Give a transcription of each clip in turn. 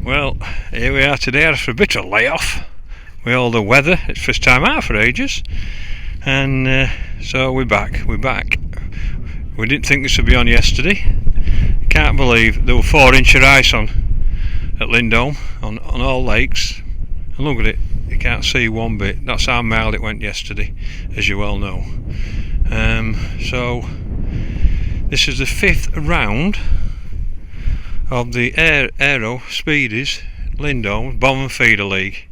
Well, here we are today after a bit of layoff with all the weather. It's first time out for ages, and so we're back. We didn't think this would be on yesterday. Can't believe there were 4 inches of ice on at Lindholme on all lakes, and look at it. You can't see one bit. That's how mild it went yesterday, as you well know. So this is the 5th round of the Areo speedys Lindholme Bomb and Feeder League,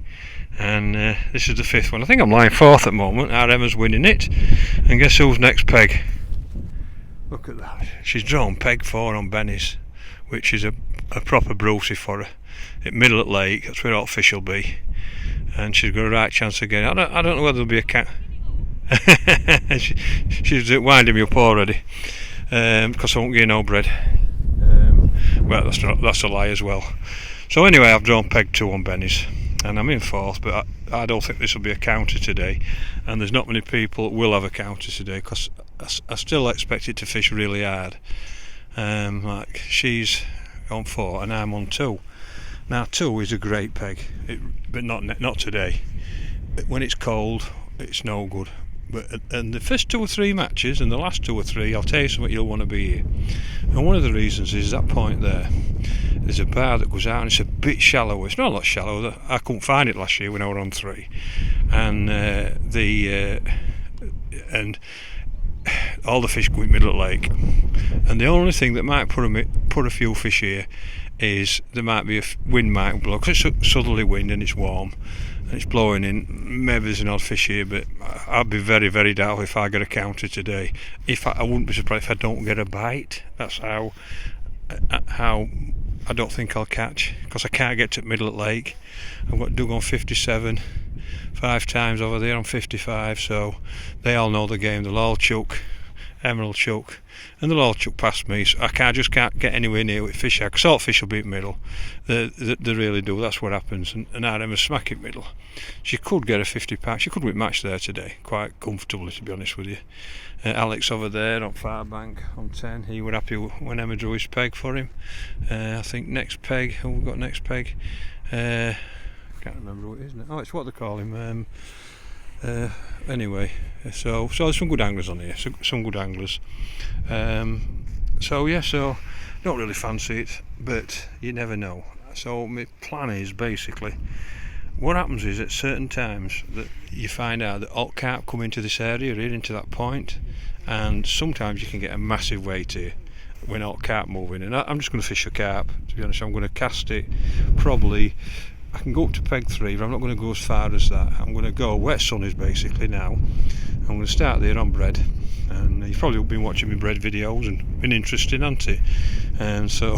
and this is the 5th one. I think I'm lying 4th at the moment. Our Emma's winning it, and guess who's next peg? Look at that. She's drawn peg 4 on Benny's, which is a proper Brucey for her. At middle at lake, that's where all fish will be, and she's got a right chance again. I don't know whether there'll be a cat. She's winding me up already, because I won't get no bread. Well, that's a lie as well. So anyway, I've drawn peg 2 on Benny's, and I'm in 4th, but I don't think this will be a counter today, and there's not many people that will have a counter today, because I still expect it to fish really hard. Like she's on 4 and I'm on 2. Now 2 is a great peg, but not today. When it's cold, it's no good. But and the first 2 or 3 matches and the last 2 or 3, I'll tell you something, you'll want to be here. And one of the reasons is that point there. There's a bar that goes out and it's a bit shallow. It's not a lot shallower. I couldn't find it last year when I were on 3, and and all the fish go in middle of the lake. And the only thing that might put a few fish here is there might be wind might blow, because it's southerly wind and it's warm and it's blowing in. Maybe there's an odd fish here, but I'd be very, very doubtful if I get a counter today. I wouldn't be surprised if I don't get a bite. That's how I don't think I'll catch, because I can't get to the middle of the lake. I've got Doug on 57 5 times over there on 55, so they all know the game. They'll all chuck, Emerald chuck, and they'll all chuck past me, so I just can't get anywhere near with fish. Because all fish will be in middle. They really do. That's what happens. And Emma smack it middle. She could get a 50 pound. She could win match there today, quite comfortably, to be honest with you. Alex over there on far bank on 10. He were happy when Emma drew his peg for him. I think next peg. Who we got next peg? Can't remember what it is now. Oh, it's what they call him. Anyway, so there's some good anglers on here. Some good anglers. So don't really fancy it, but you never know. So my plan is basically, what happens is at certain times that you find out that alt carp come into this area, here into that point, and sometimes you can get a massive weight here when alt carp moving. And I'm just going to fish a carp. To be honest, I'm going to cast it probably. I can go up to peg 3, but I'm not going to go as far as that. I'm going to go wet sun is basically now. I'm going to start there on bread, and you've probably been watching my bread videos and been interested, hasn't it? And so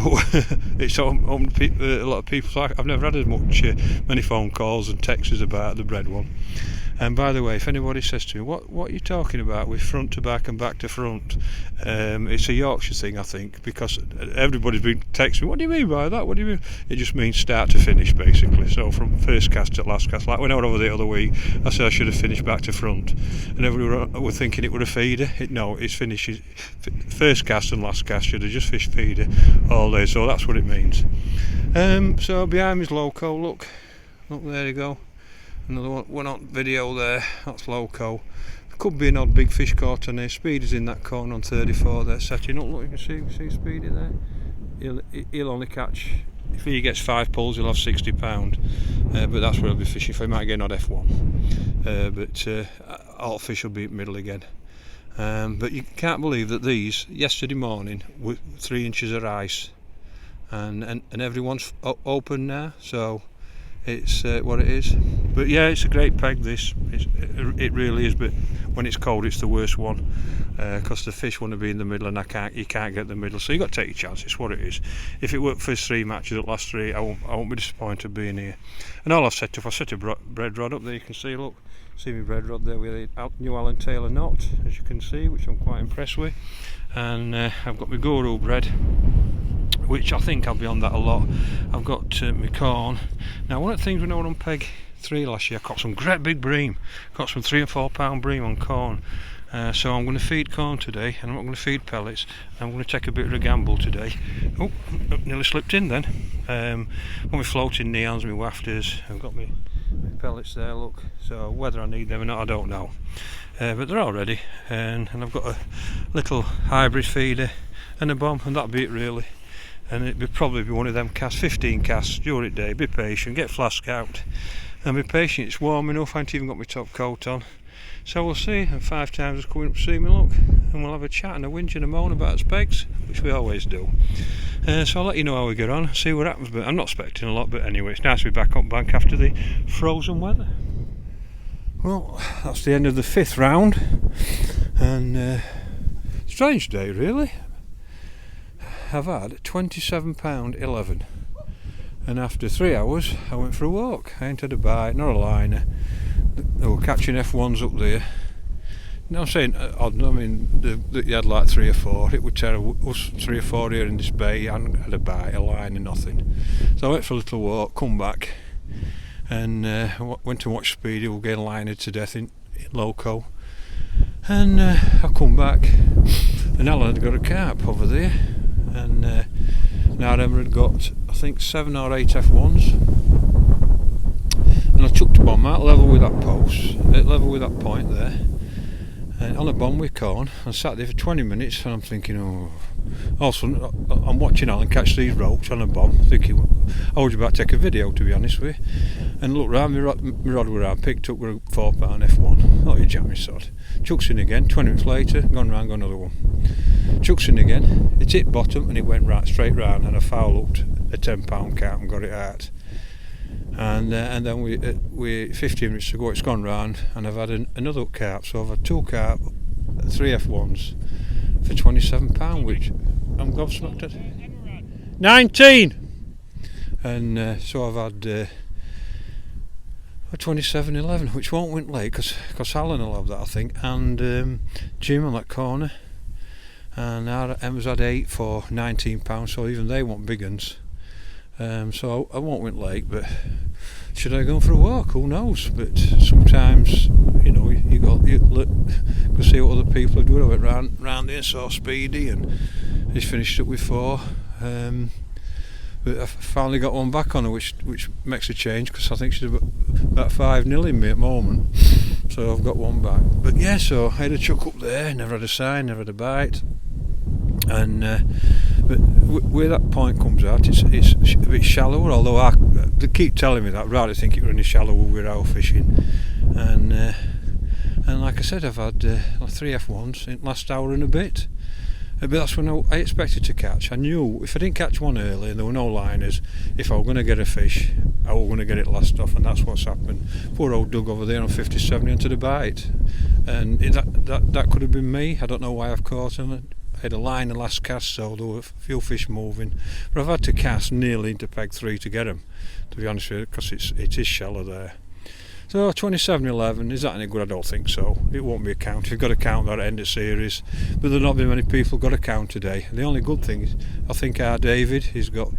it's opened a lot of people. So I've never had as many phone calls and texts about the bread one. And by the way, if anybody says to me, what are you talking about with front to back and back to front? It's a Yorkshire thing, I think, because everybody's been texting me, what do you mean by that? What do you mean? It just means start to finish, basically. So from first cast to last cast. Like when I was over the other week, I said I should have finished back to front. And everyone were thinking it would a feeder. No, it's finishes. First cast and last cast should have just fished feeder all day. So that's what it means. So behind me is Loco. Look, there you go. Another one on video there, that's Loco. Could be an odd big fish caught on there. Speedy's in that corner on 34 there, setting up. Look, you can see Speedy there. He'll only catch, if he gets 5 pulls, he'll have 60 pound. But that's where he'll be fishing for. He might get an odd F1. But all fish will be middle again. But you can't believe that these, yesterday morning, were 3 inches of ice. And everyone's open now, so it's what it is. But yeah, it's a great peg, this. It really is, but when it's cold it's the worst one, because the fish want to be in the middle and you can't get the middle, so you got to take your chance. It's what it is. If it worked first 3 matches, at last 3, I won't be disappointed being here. And all I've set up, I set a bread rod up there. You can see, look, see my bread rod there with a new Alan Taylor knot, as you can see, which I'm quite impressed with. And I've got my guru bread, which I think I'll be on that a lot. I've got my corn. Now, one of the things when I was on peg 3 last year, I caught some great big bream. Caught some 3 and 4 pound bream on corn. So I'm going to feed corn today, and I'm not going to feed pellets. I'm going to take a bit of a gamble today. Oh, nearly slipped in then. Got my floating neons, my wafters. I've got my pellets there, look. So whether I need them or not, I don't know. But they're all ready, and I've got a little hybrid feeder and a bomb, and that'll be it really. And it'll probably be one of them casts, 15 casts during the day. Be patient, get flask out, and be patient. It's warm enough. I haven't even got my top coat on. So we'll see, and 5 times is coming up to see me, look, and we'll have a chat and a whinge and a moan about specs, which we always do. So I'll let you know how we get on, see what happens, but I'm not expecting a lot, but anyway, it's nice to be back on bank after the frozen weather. Well, that's the end of the 5th round, and strange day really. I've had £27.11, and after 3 hours I went for a walk. I ain't had a bite, not a liner. They were catching F1s up there. Now I'm saying odd, I mean you had like 3 or 4. It would tell us 3 or 4 here in this bay. I hadn't had a bite, a line, and nothing. So I went for a little walk, come back, and went to watch Speedy. We were getting lined to death in Loco, and I come back, and Alan had got a carp over there, and now Emma had got I think 7 or 8 F1s. And I chucked a bomb out level with that post, level with that point there, on a bomb with corn. I sat there for 20 minutes and I'm thinking, oh. Also, I'm watching Alan catch these ropes on a bomb, thinking, I was about to take a video to be honest with you. And looked round, my rod were out, picked up with a £4 F1. Oh, you jammy sod. Chucks in again, 20 minutes later, gone round, got another one. Chucks in again, it hit bottom and it went right straight round, and I foul hooked a £10 carp and got it out. And then we 15 minutes to go, it's gone round, and I've had another carp. So I've had 2 carp, 3 F1s for £27, which I'm gobsmacked at. 19! And so I've had a 27.11, which won't win late because Alan will have that, I think, and Jim on that corner. And Emma's had 8 for £19, so even they want big uns. So I won't win late, but should I go for a walk? Who knows? But sometimes, you know, you go see what other people are doing. I went round there, saw Speedy, and he's finished up with 4. But I finally got one back on her, which makes a change because I think she's about 5-0 in me at the moment. So I've got one back. But yeah, so I had a chuck up there, never had a sign, never had a bite. And but where that point comes out, it's a bit shallower. Although they keep telling me that, I'd rather think it were any shallower with our fishing. And like I said, I've had 3 F1s in the last hour and a bit. But that's when I expected to catch. I knew if I didn't catch one early and there were no liners, if I was going to get a fish, I was going to get it last off, and that's what's happened. Poor old Doug over there on 57 into the bite, and that could have been me. I don't know why I've caught him. I had a line the last cast, so there were a few fish moving, but I've had to cast nearly into peg 3 to get them, to be honest with you, because it is shallow there. So 27.11, is that any good? I don't think so. It won't be a count. You've got to count that at end of series, but there'll not be many people got a count today. The only good thing is, I think our David, he's on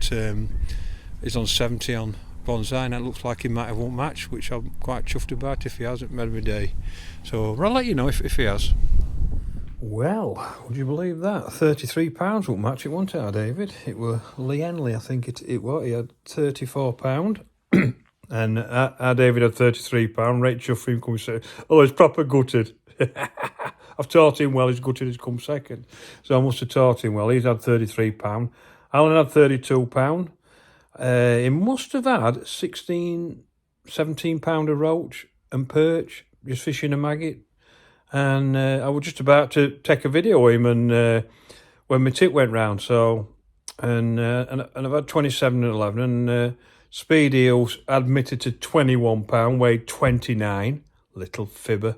70 on Bonsai, and it looks like he might have won match, which I'm quite chuffed about if he hasn't made me day. So I'll let you know if he has. Well, would you believe that? £33 won't match it, wasn't it, our David? It were Lee Henley, I think it was. He had £34. And our David had £33. Rate chuffed for him come second. Oh, he's proper gutted. I've taught him well, he's gutted, he's come second. So I must have taught him well. He's had £33. Alan had £32. He must have had £17 of roach and perch, just fishing a maggot. And I was just about to take a video of him, and when my tip went round. So, and I've had 27.11, and Speedy admitted to £21, weighed 29, little fibber.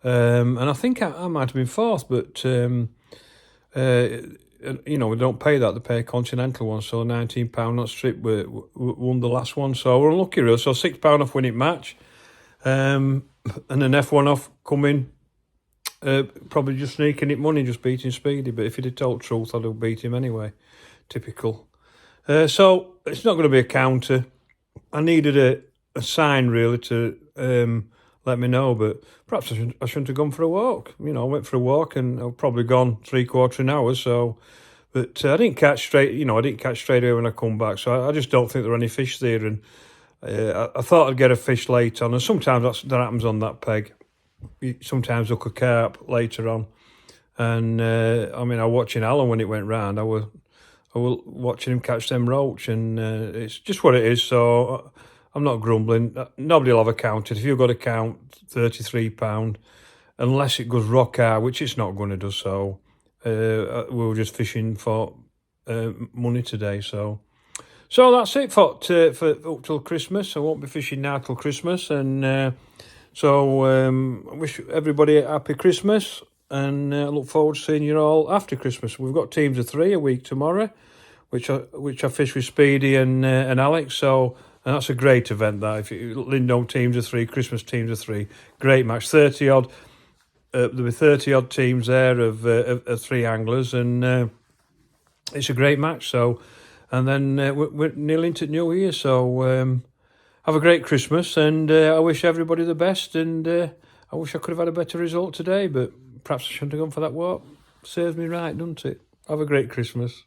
And I think I might have been 4th, but you know, we don't pay that, they pay a continental one, so £19 not strip won the last one, so we're unlucky really. So £6 off winning match, and an F1 off coming. Probably just sneaking it money, just beating Speedy, but if he'd have told the truth, I'd have beat him anyway. Typical. So it's not going to be a counter. I needed a sign really to let me know. But perhaps I shouldn't have gone for a walk. You know, I went for a walk and I've probably gone 3/4 an hour. So, but I didn't catch straight. You know, I didn't catch straight away when I come back. So I just don't think there are any fish there. And I thought I'd get a fish late on, and sometimes that happens on that peg. You sometimes hook a carp later on. And I mean, I was watching Alan when it went round. I was watching him catch them roach, and it's just what it is. So I'm not grumbling. Nobody will have a counted. If you've got to count £33, unless it goes rock hard, which it's not going to do. So we were just fishing for money today. So that's it for up till Christmas. I won't be fishing now till Christmas, and so I wish everybody a happy Christmas. And I look forward to seeing you all after Christmas. We've got teams of 3 a week tomorrow, which I fish with Speedy and Alex. So and that's a great event. That if Lindholme teams of 3, Christmas teams of 3, great match. 30 odd. There'll be 30 odd teams there of 3 anglers, and it's a great match. So, and then we're nearly into New Year. So have a great Christmas, and I wish everybody the best. And I wish I could have had a better result today, but perhaps I shouldn't have gone for that walk. Serves me right, doesn't it? Have a great Christmas.